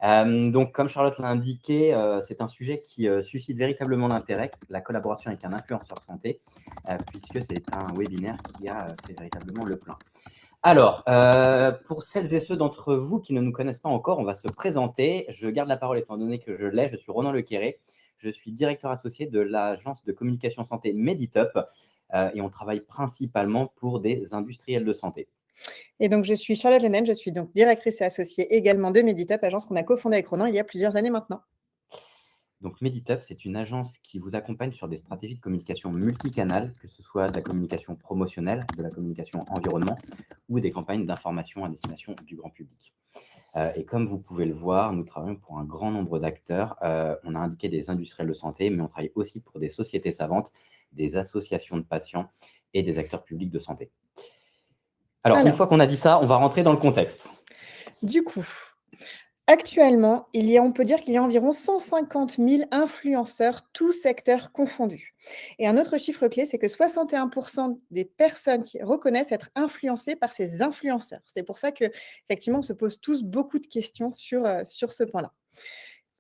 Donc, comme Charlotte l'a indiqué, c'est un sujet qui suscite véritablement l'intérêt, la collaboration avec un influenceur santé, puisque c'est un webinaire qui a fait véritablement le plein. Alors, pour celles et ceux d'entre vous qui ne nous connaissent pas encore, on va se présenter. Je garde la parole étant donné que je l'ai. Je suis Ronan Lequéré. Je suis directeur associé de l'agence de communication santé Meditup et on travaille principalement pour des industriels de santé. Et donc, je suis Charlotte Lenem, je suis donc directrice et associée également de Meditup, agence qu'on a cofondée avec Ronan il y a plusieurs années maintenant. Donc, Meditup, c'est une agence qui vous accompagne sur des stratégies de communication multicanales, que ce soit de la communication promotionnelle, de la communication environnement ou des campagnes d'information à destination du grand public. Et comme vous pouvez le voir, nous travaillons pour un grand nombre d'acteurs. On a indiqué des industriels de santé, mais on travaille aussi pour des sociétés savantes, des associations de patients et des acteurs publics de santé. Alors, une fois qu'on a dit ça, on va rentrer dans le contexte. Du coup, actuellement, on peut dire qu'il y a environ 150 000 influenceurs, tous secteurs confondus. Et un autre chiffre clé, c'est que 61% des personnes qui reconnaissent être influencées par ces influenceurs. C'est pour ça qu'effectivement, on se pose tous beaucoup de questions sur ce point-là.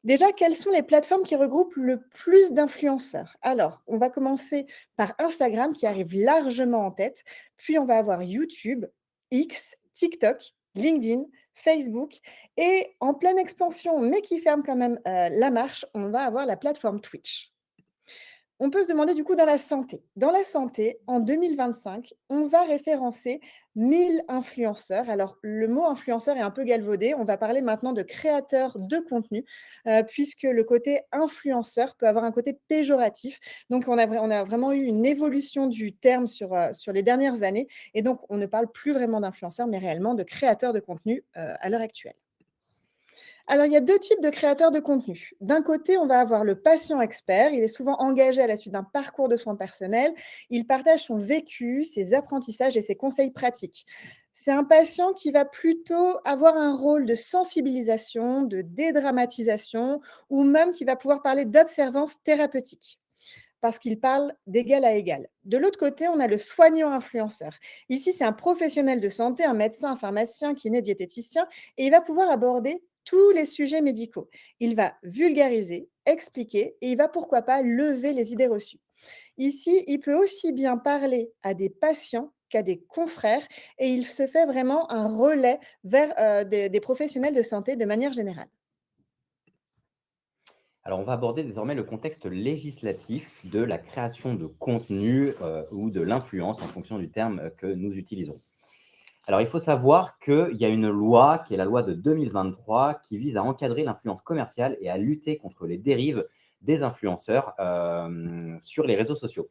Déjà, quelles sont les plateformes qui regroupent le plus d'influenceurs? Alors, on va commencer par Instagram qui arrive largement en tête, puis on va avoir YouTube, X, TikTok, LinkedIn, Facebook et en pleine expansion, mais qui ferme quand même la marche, on va avoir la plateforme Twitch. On peut se demander du coup dans la santé. Dans la santé, en 2025, on va référencer 1000 influenceurs. Alors, le mot influenceur est un peu galvaudé. On va parler maintenant de créateurs de contenu, puisque le côté influenceur peut avoir un côté péjoratif. Donc, on a vraiment eu une évolution du terme sur les dernières années. Et donc, on ne parle plus vraiment d'influenceurs, mais réellement de créateurs de contenu à l'heure actuelle. Alors, il y a deux types de créateurs de contenu. D'un côté, on va avoir le patient expert. Il est souvent engagé à la suite d'un parcours de soins personnels. Il partage son vécu, ses apprentissages et ses conseils pratiques. C'est un patient qui va plutôt avoir un rôle de sensibilisation, de dédramatisation, ou même qui va pouvoir parler d'observance thérapeutique, parce qu'il parle d'égal à égal. De l'autre côté, on a le soignant influenceur. Ici, c'est un professionnel de santé, un médecin, un pharmacien, kiné, diététicien, et il va pouvoir aborder tous les sujets médicaux. Il va vulgariser, expliquer, et il va pourquoi pas lever les idées reçues. Ici, il peut aussi bien parler à des patients qu'à des confrères, et il se fait vraiment un relais vers des professionnels de santé de manière générale. Alors, on va aborder désormais le contexte législatif de la création de contenu ou de l'influence en fonction du terme que nous utilisons. Alors, il faut savoir qu'il y a une loi, qui est la loi de 2023, qui vise à encadrer l'influence commerciale et à lutter contre les dérives des influenceurs sur les réseaux sociaux.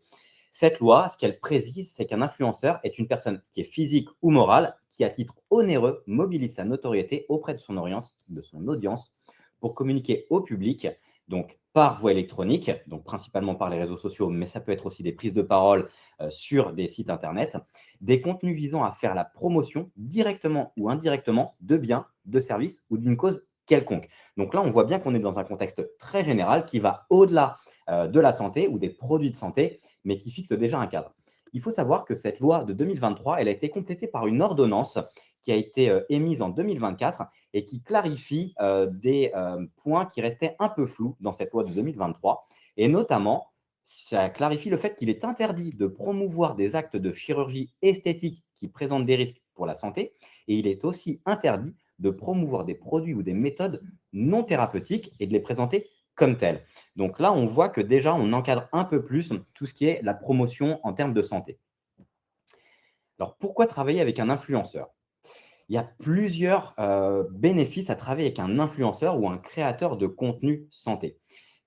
Cette loi, ce qu'elle précise, c'est qu'un influenceur est une personne qui est physique ou morale, qui à titre onéreux mobilise sa notoriété auprès de son audience pour communiquer au public, donc par voie électronique, donc principalement par les réseaux sociaux, mais ça peut être aussi des prises de parole sur des sites internet, des contenus visant à faire la promotion directement ou indirectement de biens, de services ou d'une cause quelconque. Donc là, on voit bien qu'on est dans un contexte très général qui va au-delà de la santé ou des produits de santé, mais qui fixe déjà un cadre. Il faut savoir que cette loi de 2023, elle a été complétée par une ordonnance qui a été émise en 2024 et qui clarifie des points qui restaient un peu flous dans cette loi de 2023. Et notamment, ça clarifie le fait qu'il est interdit de promouvoir des actes de chirurgie esthétique qui présentent des risques pour la santé. Et il est aussi interdit de promouvoir des produits ou des méthodes non thérapeutiques et de les présenter comme tels. Donc là, on voit que déjà, on encadre un peu plus tout ce qui est la promotion en termes de santé. Alors, pourquoi travailler avec un influenceur? Il y a plusieurs bénéfices à travailler avec un influenceur ou un créateur de contenu santé.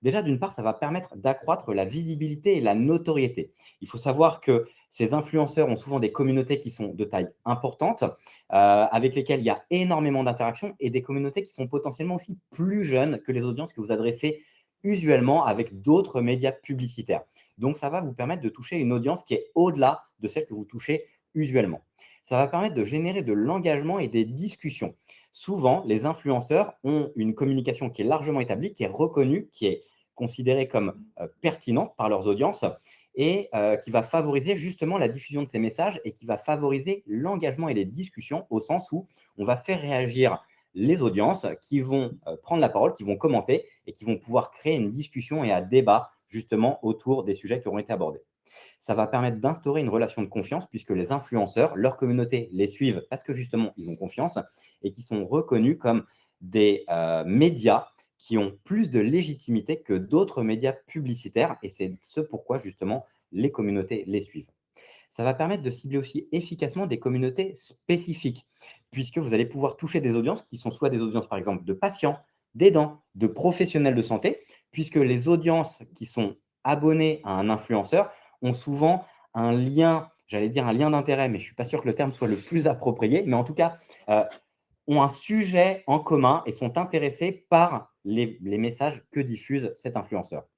Déjà, d'une part, ça va permettre d'accroître la visibilité et la notoriété. Il faut savoir que ces influenceurs ont souvent des communautés qui sont de taille importante, avec lesquelles il y a énormément d'interactions et des communautés qui sont potentiellement aussi plus jeunes que les audiences que vous adressez usuellement avec d'autres médias publicitaires. Donc, ça va vous permettre de toucher une audience qui est au-delà de celle que vous touchez usuellement. Ça va permettre de générer de l'engagement et des discussions. Souvent, les influenceurs ont une communication qui est largement établie, qui est reconnue, qui est considérée comme pertinente par leurs audiences et qui va favoriser justement la diffusion de ces messages et qui va favoriser l'engagement et les discussions au sens où on va faire réagir les audiences qui vont prendre la parole, qui vont commenter et qui vont pouvoir créer une discussion et un débat justement autour des sujets qui auront été abordés. Ça va permettre d'instaurer une relation de confiance puisque les influenceurs, leur communauté les suivent parce que justement, ils ont confiance et qui sont reconnus comme des médias qui ont plus de légitimité que d'autres médias publicitaires et c'est ce pourquoi justement les communautés les suivent. Ça va permettre de cibler aussi efficacement des communautés spécifiques, puisque vous allez pouvoir toucher des audiences qui sont soit des audiences, par exemple, de patients, d'aidants, de professionnels de santé, puisque les audiences qui sont abonnées à un influenceur ont souvent un lien, j'allais dire un lien d'intérêt, mais je ne suis pas sûr que le terme soit le plus approprié, mais en tout cas, ont un sujet en commun et sont intéressés par les messages que diffuse cet influenceur.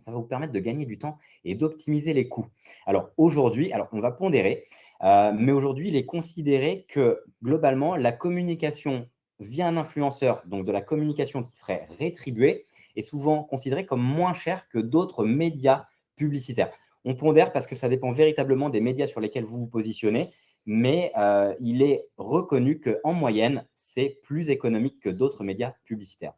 Ça va vous permettre de gagner du temps et d'optimiser les coûts. Alors aujourd'hui, on va pondérer, mais aujourd'hui, il est considéré que globalement, la communication via un influenceur, donc de la communication qui serait rétribuée, est souvent considérée comme moins chère que d'autres médias publicitaires. On pondère parce que ça dépend véritablement des médias sur lesquels vous vous positionnez, mais il est reconnu qu'en moyenne, c'est plus économique que d'autres médias publicitaires.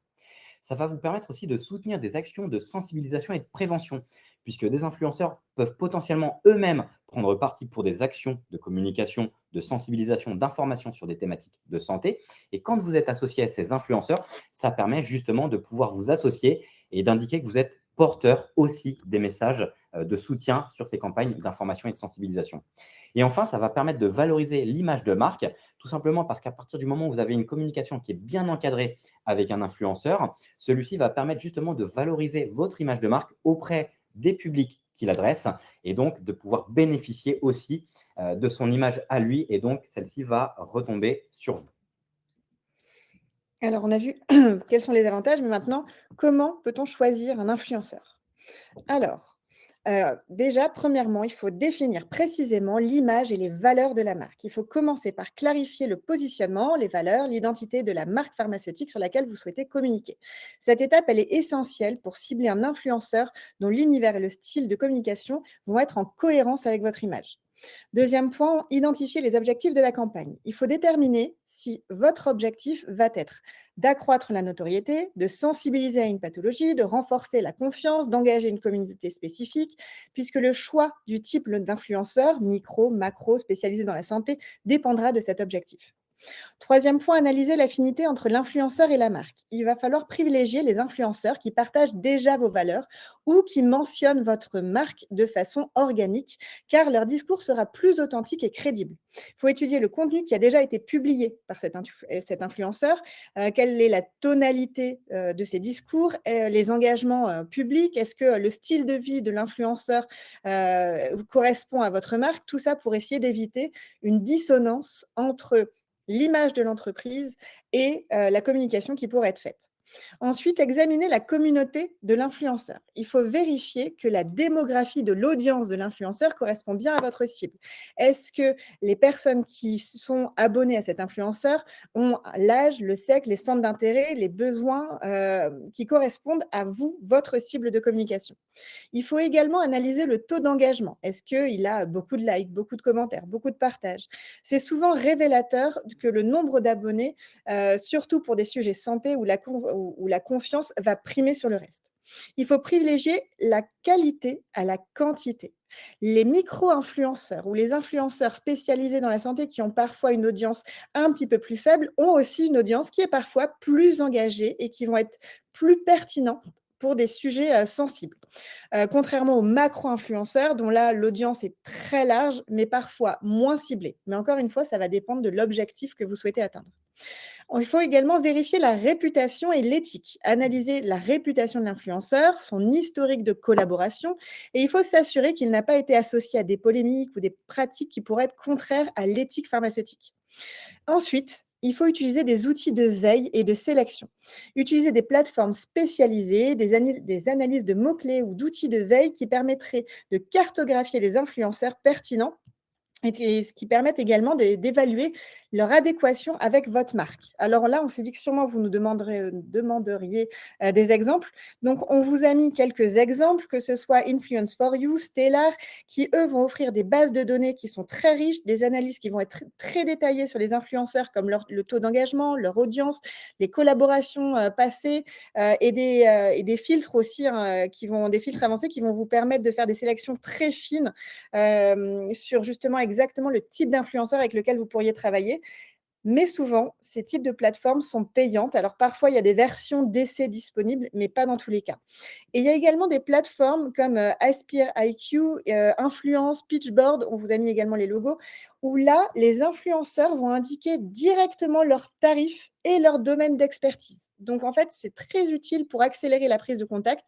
Ça va vous permettre aussi de soutenir des actions de sensibilisation et de prévention, puisque des influenceurs peuvent potentiellement eux-mêmes prendre parti pour des actions de communication, de sensibilisation, d'information sur des thématiques de santé. Et quand vous êtes associé à ces influenceurs, ça permet justement de pouvoir vous associer et d'indiquer que vous êtes porteur aussi des messages de soutien sur ces campagnes d'information et de sensibilisation. Et enfin, ça va permettre de valoriser l'image de marque, tout simplement parce qu'à partir du moment où vous avez une communication qui est bien encadrée avec un influenceur, celui-ci va permettre justement de valoriser votre image de marque auprès des publics qu'il adresse et donc de pouvoir bénéficier aussi de son image à lui et donc celle-ci va retomber sur vous. Alors, on a vu quels sont les avantages, mais maintenant, comment peut-on choisir un influenceur? Alors, déjà, premièrement, il faut définir précisément l'image et les valeurs de la marque. Il faut commencer par clarifier le positionnement, les valeurs, l'identité de la marque pharmaceutique sur laquelle vous souhaitez communiquer. Cette étape, elle est essentielle pour cibler un influenceur dont l'univers et le style de communication vont être en cohérence avec votre image. Deuxième point, identifier les objectifs de la campagne. Il faut déterminer si votre objectif va être d'accroître la notoriété, de sensibiliser à une pathologie, de renforcer la confiance, d'engager une communauté spécifique, puisque le choix du type d'influenceur, micro, macro, spécialisé dans la santé, dépendra de cet objectif. Troisième point, analyser l'affinité entre l'influenceur et la marque. Il va falloir privilégier les influenceurs qui partagent déjà vos valeurs ou qui mentionnent votre marque de façon organique, car leur discours sera plus authentique et crédible. Il faut étudier le contenu qui a déjà été publié par cet influenceur, quelle est la tonalité de ses discours, les engagements publics, est-ce que le style de vie de l'influenceur correspond à votre marque, tout ça pour essayer d'éviter une dissonance entre l'image de l'entreprise et la communication qui pourrait être faite. Ensuite, examiner la communauté de l'influenceur. Il faut vérifier que la démographie de l'audience de l'influenceur correspond bien à votre cible. Est-ce que les personnes qui sont abonnées à cet influenceur ont l'âge, le sexe, les centres d'intérêt, les besoins qui correspondent à vous, votre cible de communication? Il faut également analyser le taux d'engagement. Est-ce qu'il a beaucoup de likes, beaucoup de commentaires, beaucoup de partages? C'est souvent révélateur que le nombre d'abonnés, surtout pour des sujets santé où la confiance va primer sur le reste. Il faut privilégier la qualité à la quantité. Les micro-influenceurs ou les influenceurs spécialisés dans la santé qui ont parfois une audience un petit peu plus faible ont aussi une audience qui est parfois plus engagée et qui vont être plus pertinents pour des sujets sensibles. Contrairement aux macro-influenceurs dont là, l'audience est très large, mais parfois moins ciblée. Mais encore une fois, ça va dépendre de l'objectif que vous souhaitez atteindre. Il faut également vérifier la réputation et l'éthique, analyser la réputation de l'influenceur, son historique de collaboration, et il faut s'assurer qu'il n'a pas été associé à des polémiques ou des pratiques qui pourraient être contraires à l'éthique pharmaceutique. Ensuite, il faut utiliser des outils de veille et de sélection. Utiliser des plateformes spécialisées, des analyses de mots-clés ou d'outils de veille qui permettraient de cartographier les influenceurs pertinents et ce qui permettent également d'évaluer leur adéquation avec votre marque. Alors là, on s'est dit que sûrement vous nous demanderiez des exemples. Donc, on vous a mis quelques exemples, que ce soit Influence for You, Stellar, qui, eux, vont offrir des bases de données qui sont très riches, des analyses qui vont être très détaillées sur les influenceurs, comme le taux d'engagement, leur audience, les collaborations passées, et des filtres aussi, hein, des filtres avancés qui vont vous permettre de faire des sélections très fines sur justement exactement le type d'influenceur avec lequel vous pourriez travailler. Mais souvent, ces types de plateformes sont payantes. Alors parfois, il y a des versions d'essai disponibles, mais pas dans tous les cas. Et il y a également des plateformes comme Aspire IQ, Influence, Pitchboard, on vous a mis également les logos, où là, les influenceurs vont indiquer directement leurs tarifs et leur domaine d'expertise. Donc en fait, c'est très utile pour accélérer la prise de contact.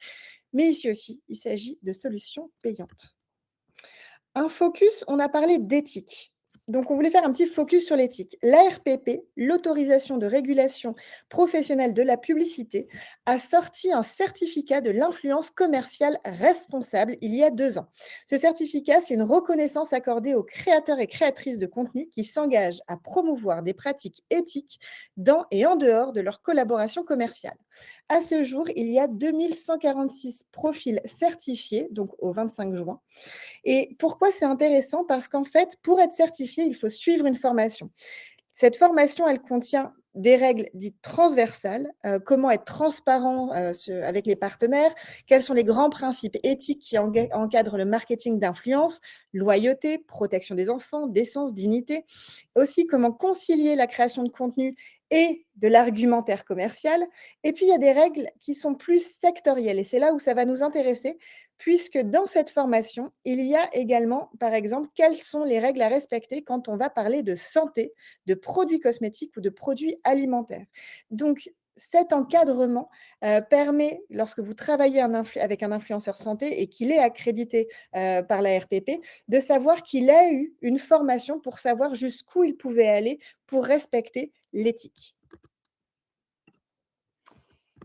Mais ici aussi, il s'agit de solutions payantes. Un focus, on a parlé d'éthique. Donc, on voulait faire un petit focus sur l'éthique. L'ARPP, l'autorisation de régulation professionnelle de la publicité, a sorti un certificat de l'influence commerciale responsable il y a 2 ans. Ce certificat, c'est une reconnaissance accordée aux créateurs et créatrices de contenu qui s'engagent à promouvoir des pratiques éthiques dans et en dehors de leur collaboration commerciale. À ce jour, il y a 2146 profils certifiés, donc au 25 juin. Et pourquoi c'est intéressant? Parce qu'en fait, pour être certifié, il faut suivre une formation. Cette formation, elle contient des règles dites transversales, comment être transparent avec les partenaires, quels sont les grands principes éthiques qui encadrent le marketing d'influence, loyauté, protection des enfants, décence, dignité, aussi comment concilier la création de contenu et de l'argumentaire commercial. Et puis, il y a des règles qui sont plus sectorielles, et c'est là où ça va nous intéresser, puisque dans cette formation, il y a également, par exemple, quelles sont les règles à respecter quand on va parler de santé, de produits cosmétiques ou de produits alimentaires. Donc, cet encadrement permet, lorsque vous travaillez avec un influenceur santé et qu'il est accrédité par la RPP, de savoir qu'il a eu une formation pour savoir jusqu'où il pouvait aller pour respecter l'éthique.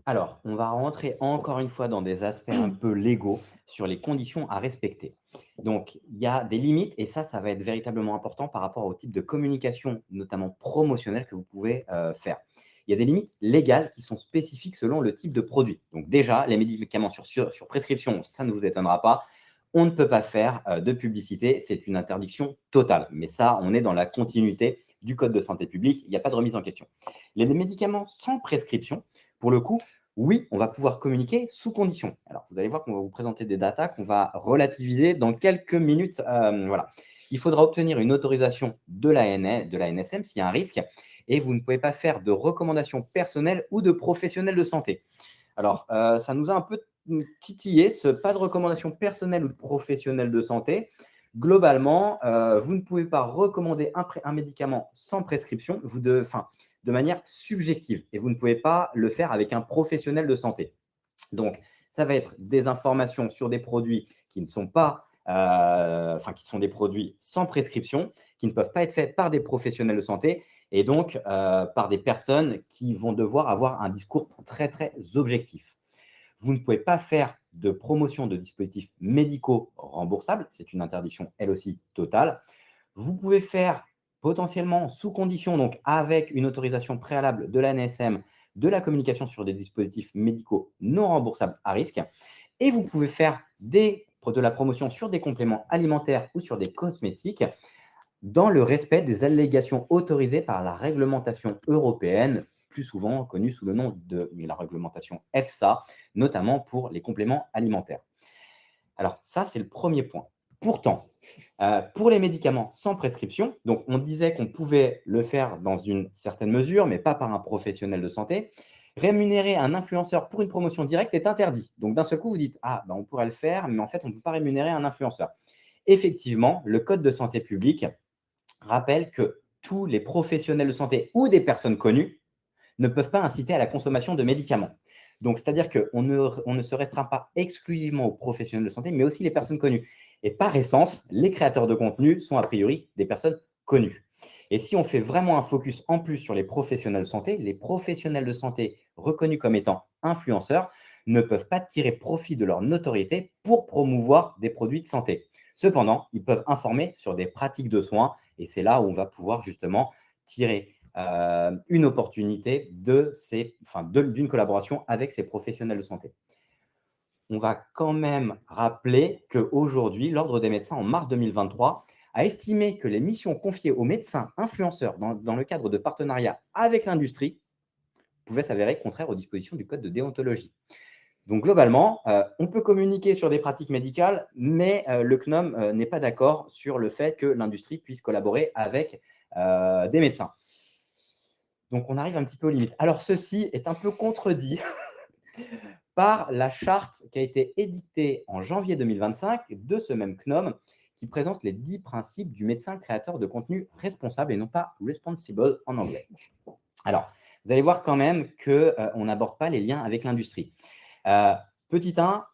Alors, on va rentrer encore une fois dans des aspects un peu légaux sur les conditions à respecter. Donc, il y a des limites et ça va être véritablement important par rapport au type de communication, notamment promotionnelle, que vous pouvez faire. Il y a des limites légales qui sont spécifiques selon le type de produit. Donc déjà, les médicaments sur prescription, ça ne vous étonnera pas. On ne peut pas faire de publicité, c'est une interdiction totale. Mais ça, on est dans la continuité du Code de santé publique, il n'y a pas de remise en question. Les médicaments sans prescription, pour le coup, oui, on va pouvoir communiquer sous condition. Alors, vous allez voir qu'on va vous présenter des datas qu'on va relativiser dans quelques minutes. Voilà. Il faudra obtenir une autorisation de l'ANSM s'il y a un risque et vous ne pouvez pas faire de recommandations personnelles ou de professionnels de santé. Alors, ça nous a un peu titillé, ce pas de recommandation personnelle ou de professionnel de santé. Globalement, vous ne pouvez pas recommander un médicament sans prescription de manière subjective et vous ne pouvez pas le faire avec un professionnel de santé. Donc, ça va être des informations sur des produits qui ne sont pas, qui sont des produits sans prescription, qui ne peuvent pas être faits par des professionnels de santé et donc par des personnes qui vont devoir avoir un discours très, très objectif. Vous ne pouvez pas faire de promotion de dispositifs médicaux remboursables, c'est une interdiction elle aussi totale. Vous pouvez faire potentiellement sous condition, donc avec une autorisation préalable de l'ANSM, de la communication sur des dispositifs médicaux non remboursables à risque. Et vous pouvez faire de la promotion sur des compléments alimentaires ou sur des cosmétiques dans le respect des allégations autorisées par la réglementation européenne, plus souvent connue sous le nom de la réglementation EFSA, notamment pour les compléments alimentaires. Alors ça, c'est le premier point. Pourtant, pour les médicaments sans prescription, donc on disait qu'on pouvait le faire dans une certaine mesure, mais pas par un professionnel de santé. Rémunérer un influenceur pour une promotion directe est interdit. Donc d'un seul coup, vous dites, ah, ben, on pourrait le faire, mais en fait, on ne peut pas rémunérer un influenceur. Effectivement, le Code de santé publique rappelle que tous les professionnels de santé ou des personnes connues ne peuvent pas inciter à la consommation de médicaments. Donc, c'est-à-dire qu'on ne se restreint pas exclusivement aux professionnels de santé, mais aussi les personnes connues. Et par essence, les créateurs de contenu sont a priori des personnes connues. Et si on fait vraiment un focus en plus sur les professionnels de santé reconnus comme étant influenceurs ne peuvent pas tirer profit de leur notoriété pour promouvoir des produits de santé. Cependant, ils peuvent informer sur des pratiques de soins et c'est là où on va pouvoir justement tirer une opportunité d'une collaboration avec ces professionnels de santé. On va quand même rappeler qu'aujourd'hui, l'Ordre des médecins, en mars 2023, a estimé que les missions confiées aux médecins influenceurs dans le cadre de partenariats avec l'industrie pouvaient s'avérer contraires aux dispositions du Code de déontologie. Donc, globalement, on peut communiquer sur des pratiques médicales, mais le CNOM n'est pas d'accord sur le fait que l'industrie puisse collaborer avec des médecins. Donc, on arrive un petit peu aux limites. Alors, ceci est un peu contredit par la charte qui a été édictée en janvier 2025 de ce même CNOM, qui présente les 10 principes du médecin créateur de contenu responsable et non pas responsible en anglais. Alors, vous allez voir quand même qu'on n'aborde pas les liens avec l'industrie. Petit 1,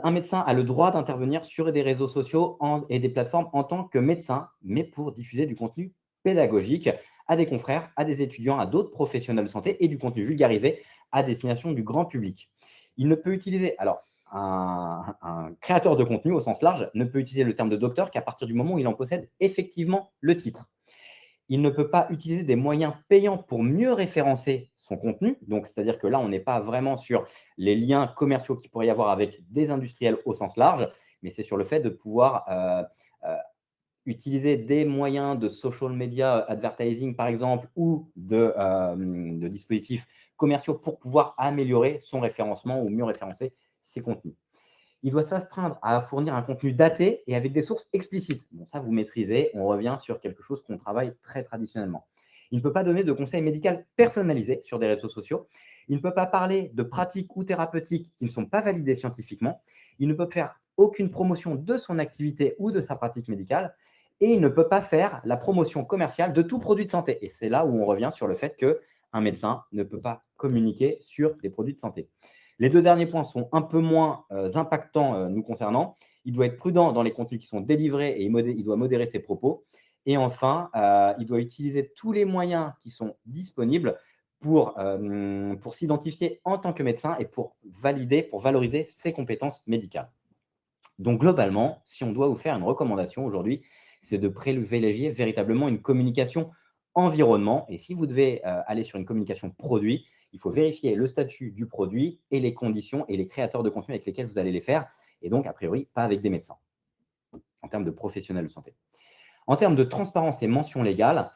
un médecin a le droit d'intervenir sur des réseaux sociaux et des plateformes en tant que médecin, mais pour diffuser du contenu pédagogique à des confrères, à des étudiants, à d'autres professionnels de santé et du contenu vulgarisé à destination du grand public. Il ne peut utiliser, alors un créateur de contenu au sens large ne peut utiliser le terme de docteur qu'à partir du moment où il en possède effectivement le titre. Il ne peut pas utiliser des moyens payants pour mieux référencer son contenu. Donc, c'est-à-dire que là, on n'est pas vraiment sur les liens commerciaux qu'il pourrait y avoir avec des industriels au sens large, mais c'est sur le fait de pouvoir utiliser des moyens de social media advertising, par exemple, ou de dispositifs commerciaux pour pouvoir améliorer son référencement ou mieux référencer ses contenus. Il doit s'astreindre à fournir un contenu daté et avec des sources explicites. Bon, ça, vous maîtrisez. On revient sur quelque chose qu'on travaille très traditionnellement. Il ne peut pas donner de conseils médicaux personnalisés sur des réseaux sociaux. Il ne peut pas parler de pratiques ou thérapeutiques qui ne sont pas validées scientifiquement. Il ne peut faire aucune promotion de son activité ou de sa pratique médicale. Et il ne peut pas faire la promotion commerciale de tout produit de santé. Et c'est là où on revient sur le fait qu'un médecin ne peut pas communiquer sur des produits de santé. Les 2 derniers points sont un peu moins impactants nous concernant. Il doit être prudent dans les contenus qui sont délivrés et il doit modérer ses propos. Et enfin, il doit utiliser tous les moyens qui sont disponibles pour s'identifier en tant que médecin et pour valoriser ses compétences médicales. Donc, globalement, si on doit vous faire une recommandation aujourd'hui, c'est de privilégier véritablement une communication environnement. Et si vous devez aller sur une communication produit, il faut vérifier le statut du produit et les conditions et les créateurs de contenu avec lesquels vous allez les faire. Et donc, a priori, pas avec des médecins, en termes de professionnels de santé. En termes de transparence et mention légale,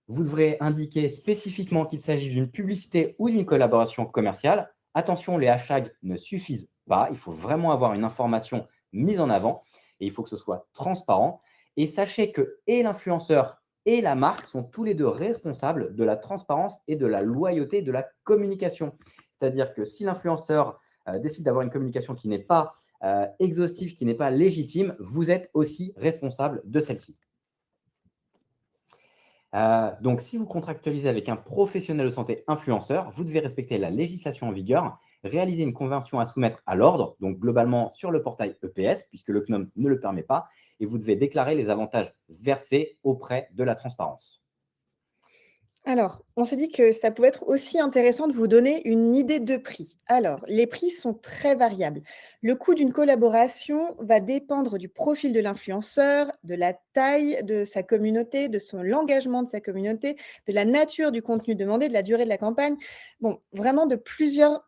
vous devrez indiquer spécifiquement qu'il s'agit d'une publicité ou d'une collaboration commerciale. Attention, les hashtags ne suffisent pas. Il faut vraiment avoir une information mise en avant et il faut que ce soit transparent. Et sachez que et l'influenceur et la marque sont tous les deux responsables de la transparence et de la loyauté de la communication. C'est-à-dire que si l'influenceur décide d'avoir une communication qui n'est pas exhaustive, qui n'est pas légitime, vous êtes aussi responsable de celle-ci. Donc, si vous contractualisez avec un professionnel de santé influenceur, vous devez respecter la législation en vigueur, réaliser une convention à soumettre à l'ordre, donc globalement sur le portail EPS, puisque le CNOM ne le permet pas, et vous devez déclarer les avantages versés auprès de la transparence. Alors, on s'est dit que ça pouvait être aussi intéressant de vous donner une idée de prix. Alors, les prix sont très variables. Le coût d'une collaboration va dépendre du profil de l'influenceur, de la taille de sa communauté, de l'engagement de sa communauté, de la nature du contenu demandé, de la durée de la campagne. Bon, vraiment de plusieurs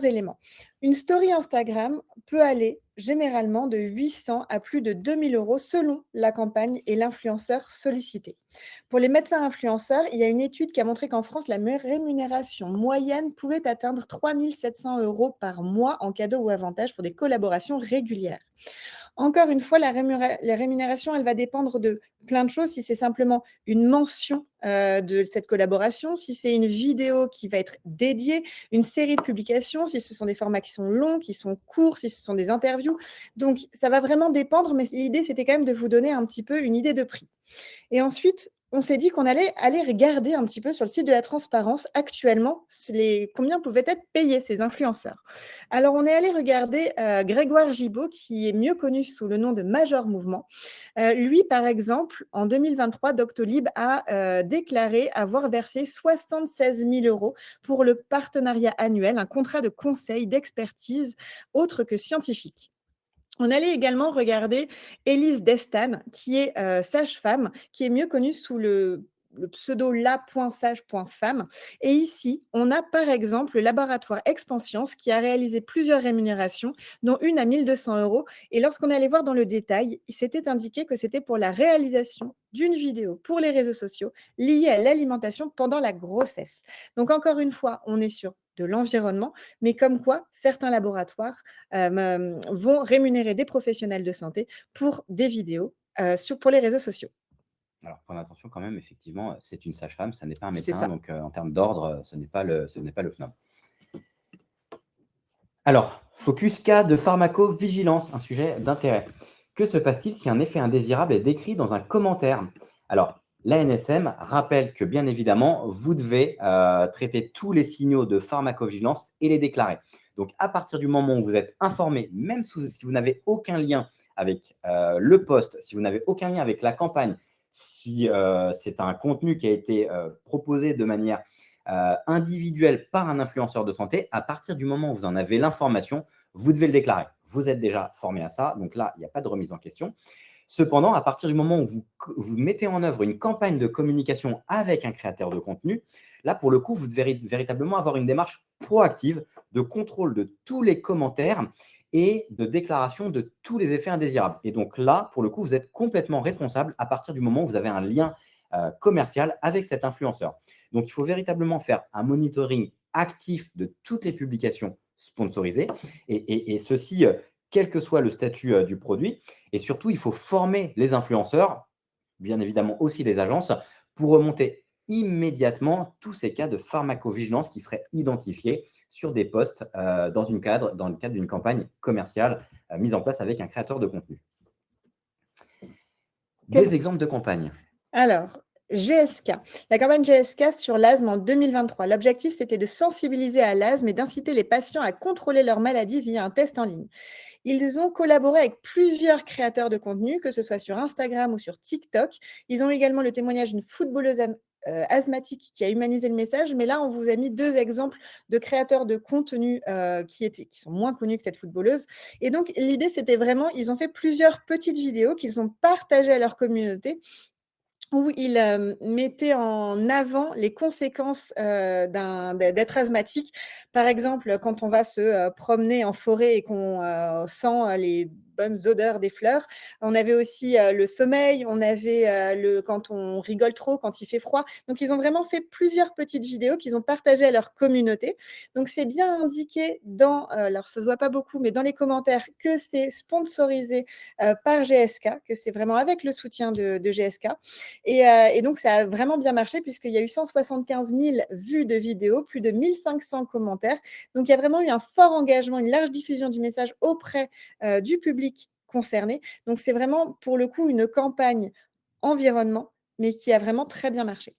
éléments. Une story Instagram peut aller généralement de 800 à plus de 2000 € selon la campagne et l'influenceur sollicité. Pour les médecins influenceurs, il y a une étude qui a montré qu'en France, la rémunération moyenne pouvait atteindre 3 700 € par mois en cadeaux ou avantages pour des collaborations régulières. Encore une fois, la rémunération, elle va dépendre de plein de choses. Si c'est simplement une mention de cette collaboration, si c'est une vidéo qui va être dédiée, une série de publications, si ce sont des formats qui sont longs, qui sont courts, si ce sont des interviews. Donc, ça va vraiment dépendre, mais l'idée, c'était quand même de vous donner un petit peu une idée de prix. Et ensuite, on s'est dit qu'on allait aller regarder un petit peu sur le site de la transparence actuellement combien pouvaient être payés ces influenceurs. Alors, on est allé regarder Grégoire Gibault, qui est mieux connu sous le nom de Major Mouvement. Lui, par exemple, en 2023, Doctolib a déclaré avoir versé 76 000 euros pour le partenariat annuel, un contrat de conseil d'expertise autre que scientifique. On allait également regarder Élise Destan, qui est sage-femme, qui est mieux connue sous le pseudo la.sage.femme. Et ici, on a par exemple le laboratoire Expansience qui a réalisé plusieurs rémunérations, dont une à 1 200 euros. Et lorsqu'on allait voir dans le détail, il s'était indiqué que c'était pour la réalisation d'une vidéo pour les réseaux sociaux liée à l'alimentation pendant la grossesse. Donc encore une fois, on est sur de l'environnement, mais comme quoi certains laboratoires vont rémunérer des professionnels de santé pour des vidéos pour les réseaux sociaux. Alors, point attention quand même, effectivement, c'est une sage-femme, ça n'est pas un C'est médecin, ça. donc en termes d'ordre, ce n'est pas le FNOM. Alors, focus cas de pharmacovigilance, un sujet d'intérêt. Que se passe-t-il si un effet indésirable est décrit dans un commentaire? Alors, l'ANSM rappelle que, bien évidemment, vous devez traiter tous les signaux de pharmacovigilance et les déclarer. Donc, à partir du moment où vous êtes informé, même si vous n'avez aucun lien avec le poste, si vous n'avez aucun lien avec la campagne, si c'est un contenu qui a été proposé de manière individuelle par un influenceur de santé, à partir du moment où vous en avez l'information, vous devez le déclarer. Vous êtes déjà formé à ça, donc là, il n'y a pas de remise en question. Cependant, à partir du moment où vous mettez en œuvre une campagne de communication avec un créateur de contenu, là, pour le coup, vous devez véritablement avoir une démarche proactive de contrôle de tous les commentaires et de déclaration de tous les effets indésirables. Et donc là, pour le coup, vous êtes complètement responsable à partir du moment où vous avez un lien commercial avec cet influenceur. Donc, il faut véritablement faire un monitoring actif de toutes les publications sponsorisées et ceci, quel que soit le statut du produit. Et surtout, il faut former les influenceurs, bien évidemment aussi les agences, pour remonter immédiatement tous ces cas de pharmacovigilance qui seraient identifiés sur des posts dans le cadre d'une campagne commerciale mise en place avec un créateur de contenu. Des exemples de campagnes. Alors, GSK. La campagne GSK sur l'asthme en 2023. L'objectif, c'était de sensibiliser à l'asthme et d'inciter les patients à contrôler leur maladie via un test en ligne. Ils ont collaboré avec plusieurs créateurs de contenu, que ce soit sur Instagram ou sur TikTok. Ils ont également le témoignage d'une footballeuse asthmatique qui a humanisé le message. Mais là, on vous a mis 2 exemples de créateurs de contenu qui sont moins connus que cette footballeuse. Et donc, l'idée, c'était vraiment, ils ont fait plusieurs petites vidéos qu'ils ont partagées à leur communauté où ils mettaient en avant les conséquences d'être asthmatique. Par exemple, quand on va se promener en forêt et qu'on sent les bonnes odeurs des fleurs. On avait aussi le sommeil, on avait quand on rigole trop, quand il fait froid. Donc, ils ont vraiment fait plusieurs petites vidéos qu'ils ont partagées à leur communauté. Donc, c'est bien indiqué alors ça ne se voit pas beaucoup, mais dans les commentaires que c'est sponsorisé par GSK, que c'est vraiment avec le soutien de GSK. Et donc, ça a vraiment bien marché puisqu'il y a eu 175 000 vues de vidéos, plus de 1500 commentaires. Donc, il y a vraiment eu un fort engagement, une large diffusion du message auprès du public concerné. Donc, c'est vraiment, pour le coup, une campagne environnement, mais qui a vraiment très bien marché.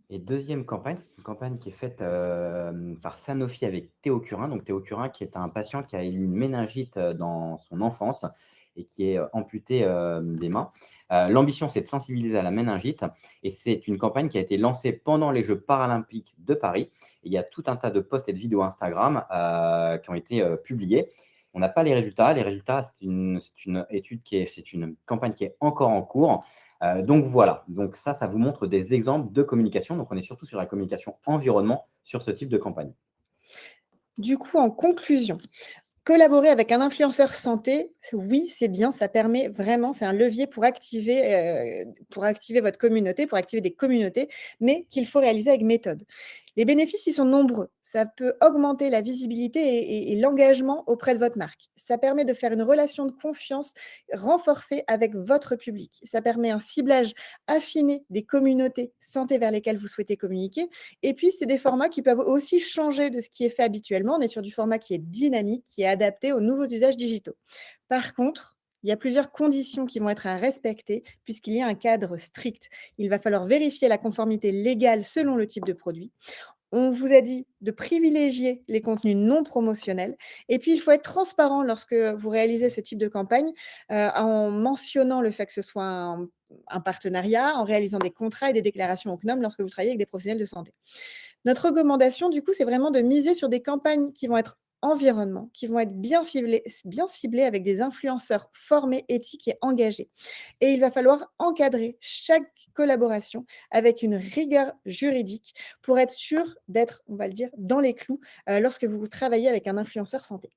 Et deuxième campagne, c'est une campagne qui est faite par Sanofi avec Théo Curin. Donc Théo Curin qui est un patient qui a eu une méningite dans son enfance et qui est amputé des mains. L'ambition, c'est de sensibiliser à la méningite et c'est une campagne qui a été lancée pendant les Jeux paralympiques de Paris. Et il y a tout un tas de posts et de vidéos Instagram qui ont été publiés. On n'a pas les résultats. Les résultats, c'est une campagne qui est encore en cours. Donc voilà, donc ça vous montre des exemples de communication. Donc on est surtout sur la communication environnement sur ce type de campagne. Du coup, en conclusion, collaborer avec un influenceur santé, oui, c'est bien, ça permet vraiment, c'est un levier pour activer votre communauté, pour activer des communautés, mais qu'il faut réaliser avec méthode. Les bénéfices, ils sont nombreux. Ça peut augmenter la visibilité et l'engagement auprès de votre marque. Ça permet de faire une relation de confiance renforcée avec votre public. Ça permet un ciblage affiné des communautés santé vers lesquelles vous souhaitez communiquer. Et puis, c'est des formats qui peuvent aussi changer de ce qui est fait habituellement. On est sur du format qui est dynamique, qui est adapté aux nouveaux usages digitaux. Par contre, Il y a plusieurs conditions qui vont être à respecter puisqu'il y a un cadre strict. Il va falloir vérifier la conformité légale selon le type de produit. On vous a dit de privilégier les contenus non promotionnels et puis il faut être transparent lorsque vous réalisez ce type de campagne, en mentionnant le fait que ce soit un partenariat, en réalisant des contrats et des déclarations au CNOM lorsque vous travaillez avec des professionnels de santé. Notre recommandation, du coup, c'est vraiment de miser sur des campagnes qui vont être environnement, qui vont être bien ciblées avec des influenceurs formés, éthiques et engagés. Et il va falloir encadrer chaque collaboration avec une rigueur juridique pour être sûr d'être, on va le dire, dans les clous lorsque vous travaillez avec un influenceur santé.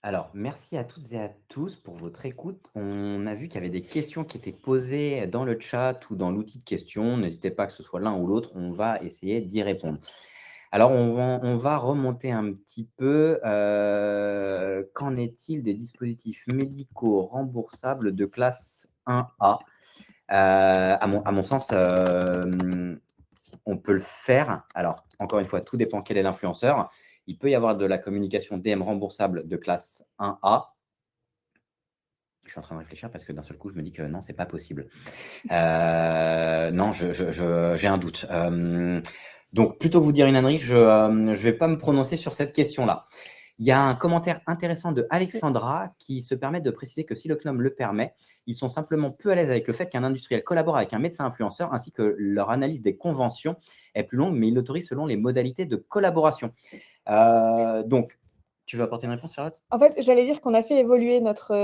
Alors, merci à toutes et à tous pour votre écoute. On a vu qu'il y avait des questions qui étaient posées dans le chat ou dans l'outil de questions. N'hésitez pas que ce soit l'un ou l'autre, on va essayer d'y répondre. Alors, on va remonter un petit peu. Qu'en est-il des dispositifs médicaux remboursables de classe 1A? À mon sens, on peut le faire. Alors, encore une fois, tout dépend quel est l'influenceur. Il peut y avoir de la communication DM remboursable de classe 1A. Je suis en train de réfléchir parce que d'un seul coup, je me dis que non, c'est pas possible. Non, j'ai un doute. Donc, plutôt que vous dire une ânerie, je ne vais pas me prononcer sur cette question-là. Il y a un commentaire intéressant de Alexandra qui se permet de préciser que si le CNOM le permet, ils sont simplement peu à l'aise avec le fait qu'un industriel collabore avec un médecin influenceur ainsi que leur analyse des conventions est plus longue, mais ils l'autorisent selon les modalités de collaboration. Donc, tu veux apporter une réponse, Charlotte? En fait, j'allais dire qu'on a fait évoluer notre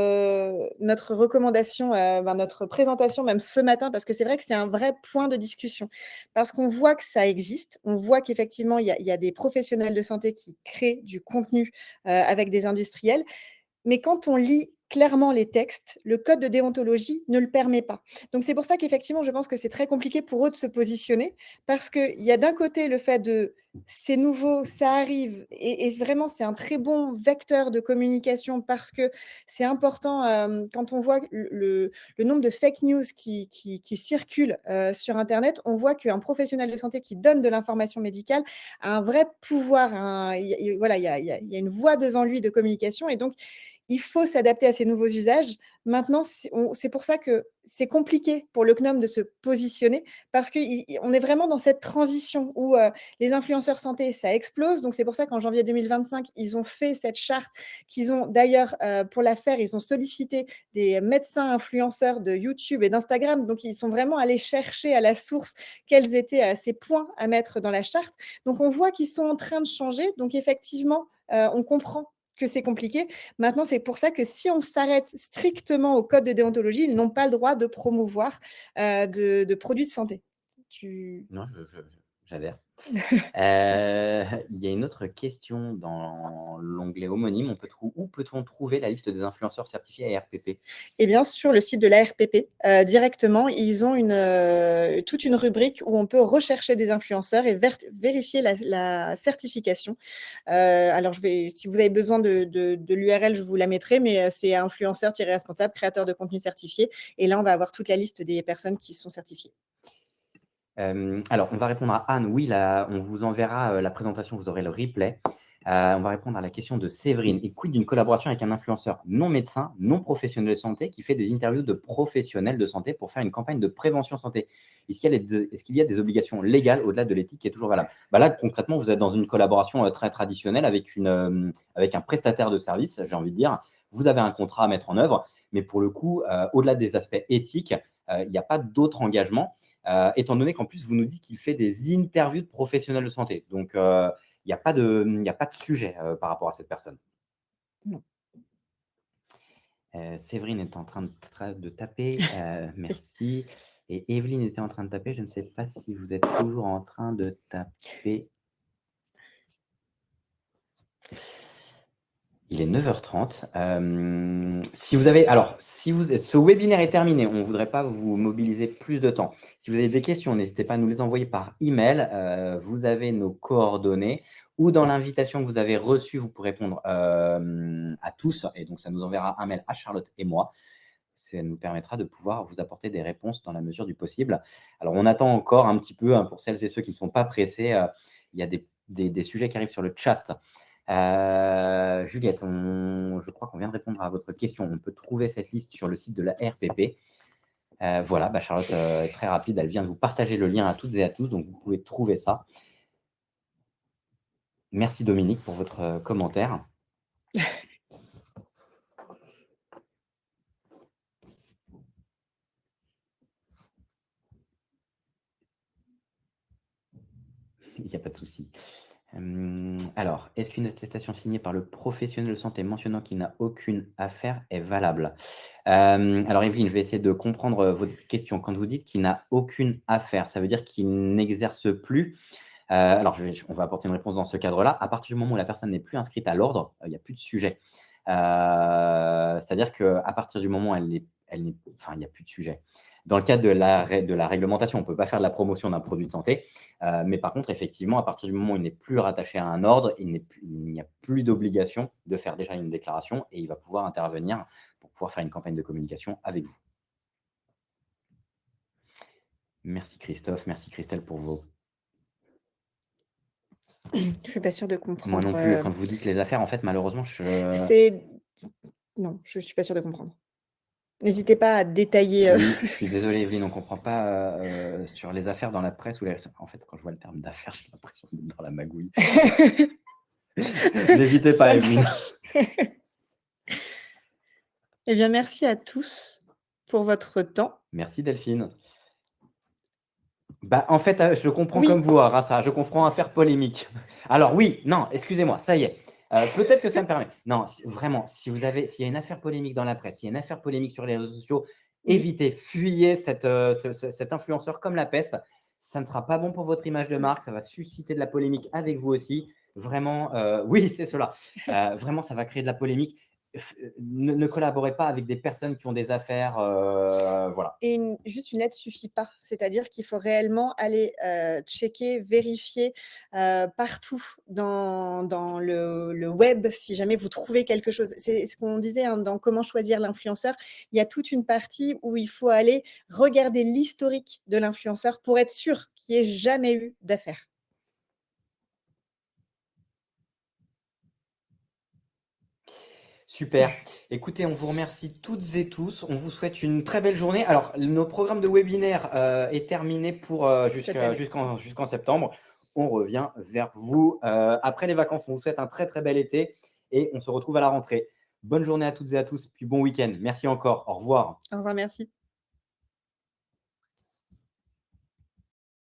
recommandation, notre présentation même ce matin, parce que c'est vrai que c'est un vrai point de discussion. Parce qu'on voit que ça existe, on voit qu'effectivement, il y a des professionnels de santé qui créent du contenu, avec des industriels. Mais quand on lit clairement les textes, le code de déontologie ne le permet pas. Donc c'est pour ça qu'effectivement, je pense que c'est très compliqué pour eux de se positionner parce qu'il y a d'un côté le fait de c'est nouveau, ça arrive et vraiment c'est un très bon vecteur de communication parce que c'est important, quand on voit le nombre de fake news qui circulent, sur internet, on voit qu'un professionnel de santé qui donne de l'information médicale a un vrai pouvoir, voilà, il y a une voix devant lui de communication et donc il faut s'adapter à ces nouveaux usages. Maintenant, c'est pour ça que c'est compliqué pour le CNOM de se positionner parce qu'on est vraiment dans cette transition où les influenceurs santé, ça explose. Donc, c'est pour ça qu'en janvier 2025, ils ont fait cette charte qu'ils ont d'ailleurs, pour la faire, ils ont sollicité des médecins influenceurs de YouTube et d'Instagram. Donc, ils sont vraiment allés chercher à la source quels étaient ces points à mettre dans la charte. Donc, on voit qu'ils sont en train de changer. Donc, effectivement, on comprend que c'est compliqué. Maintenant, c'est pour ça que si on s'arrête strictement au code de déontologie, ils n'ont pas le droit de promouvoir de produits de santé. Non, j'adhère. Il y a une autre question dans l'onglet homonyme. Où peut-on trouver la liste des influenceurs certifiés ARPP? Et bien, sur le site de l'ARPP, directement, ils ont toute une rubrique où on peut rechercher des influenceurs et vérifier la certification. Alors, si vous avez besoin de l'URL, je vous la mettrai, mais c'est influenceur-responsable, créateur de contenu certifié. Et là, on va avoir toute la liste des personnes qui sont certifiées. Alors, on va répondre à Anne. Oui, on vous enverra la présentation, vous aurez le replay. On va répondre à la question de Séverine. Et quid d'une collaboration avec un influenceur non médecin, non professionnel de santé, qui fait des interviews de professionnels de santé pour faire une campagne de prévention santé? Est-ce qu'il y a des obligations légales au-delà de l'éthique qui est toujours valable? Là, concrètement, vous êtes dans une collaboration très traditionnelle avec un prestataire de service, j'ai envie de dire. Vous avez un contrat à mettre en œuvre, mais pour le coup, au-delà des aspects éthiques, il n'y a pas d'autre engagement. Étant donné qu'en plus, vous nous dites qu'il fait des interviews de professionnels de santé. Donc, il n'y a pas de sujet par rapport à cette personne. Non. Séverine est en train de taper. Merci. Et Evelyne était en train de taper. Je ne sais pas si vous êtes toujours en train de taper. Il est 9h30. Ce webinaire est terminé, on ne voudrait pas vous mobiliser plus de temps. Si vous avez des questions, n'hésitez pas à nous les envoyer par email. Vous avez nos coordonnées ou dans l'invitation que vous avez reçue, vous pourrez répondre à tous. Et donc, ça nous enverra un mail à Charlotte et moi. Ça nous permettra de pouvoir vous apporter des réponses dans la mesure du possible. Alors, on attend encore un petit peu pour celles et ceux qui ne sont pas pressés. Il y a des sujets qui arrivent sur le chat. Juliette, je crois qu'on vient de répondre à votre question. On peut trouver cette liste sur le site de la RPP. Voilà, Charlotte est très rapide. Elle vient de vous partager le lien à toutes et à tous, donc vous pouvez trouver ça. Merci Dominique pour votre commentaire. Il n'y a pas de souci. Alors, est-ce qu'une attestation signée par le professionnel de santé mentionnant qu'il n'a aucune affaire est valable? Alors Evelyne, je vais essayer de comprendre votre question. Quand vous dites qu'il n'a aucune affaire, ça veut dire qu'il n'exerce plus. Alors, on va apporter une réponse dans ce cadre-là. À partir du moment où la personne n'est plus inscrite à l'ordre, il n'y a plus de sujet. C'est-à-dire qu'à partir du moment où il n'y a plus de sujet. Dans le cadre de la réglementation, on ne peut pas faire de la promotion d'un produit de santé, mais par contre, effectivement, à partir du moment où il n'est plus rattaché à un ordre, il n'y a plus d'obligation de faire déjà une déclaration et il va pouvoir intervenir pour pouvoir faire une campagne de communication avec vous. Merci Christophe, merci Christelle pour vos... Je ne suis pas sûre de comprendre. Moi non plus, quand vous dites les affaires, en fait, malheureusement, Non, je ne suis pas sûre de comprendre. N'hésitez pas à détailler. Oui, je suis désolé, Evelyne, on ne comprend pas sur les affaires dans la presse. En fait, quand je vois le terme d'affaires, j'ai l'impression d'être dans la magouille. N'hésitez pas, Evelyne. Eh bien, merci à tous pour votre temps. Merci, Delphine. En fait, je comprends Oui. comme vous, Rassa, je comprends affaire polémique. Alors oui, non, excusez-moi, ça y est. Peut-être que ça me permet. Non, vraiment, s'il y a une affaire polémique dans la presse, s'il y a une affaire polémique sur les réseaux sociaux, évitez, fuyez cet influenceur comme la peste. Ça ne sera pas bon pour votre image de marque, ça va susciter de la polémique avec vous aussi. Vraiment, oui, c'est cela. Vraiment, ça va créer de la polémique. Ne collaborez pas avec des personnes qui ont des affaires, voilà. Et juste une lettre ne suffit pas. C'est-à-dire qu'il faut réellement aller checker, vérifier partout dans le web, si jamais vous trouvez quelque chose. C'est ce qu'on disait dans Comment choisir l'influenceur. Il y a toute une partie où il faut aller regarder l'historique de l'influenceur pour être sûr qu'il n'y ait jamais eu d'affaire. Super. Écoutez, on vous remercie toutes et tous. On vous souhaite une très belle journée. Alors, nos programmes de webinaire est terminé pour jusqu'en septembre. On revient vers vous après les vacances. On vous souhaite un très, très bel été et on se retrouve à la rentrée. Bonne journée à toutes et à tous, puis bon week-end. Merci encore. Au revoir. Au revoir, merci.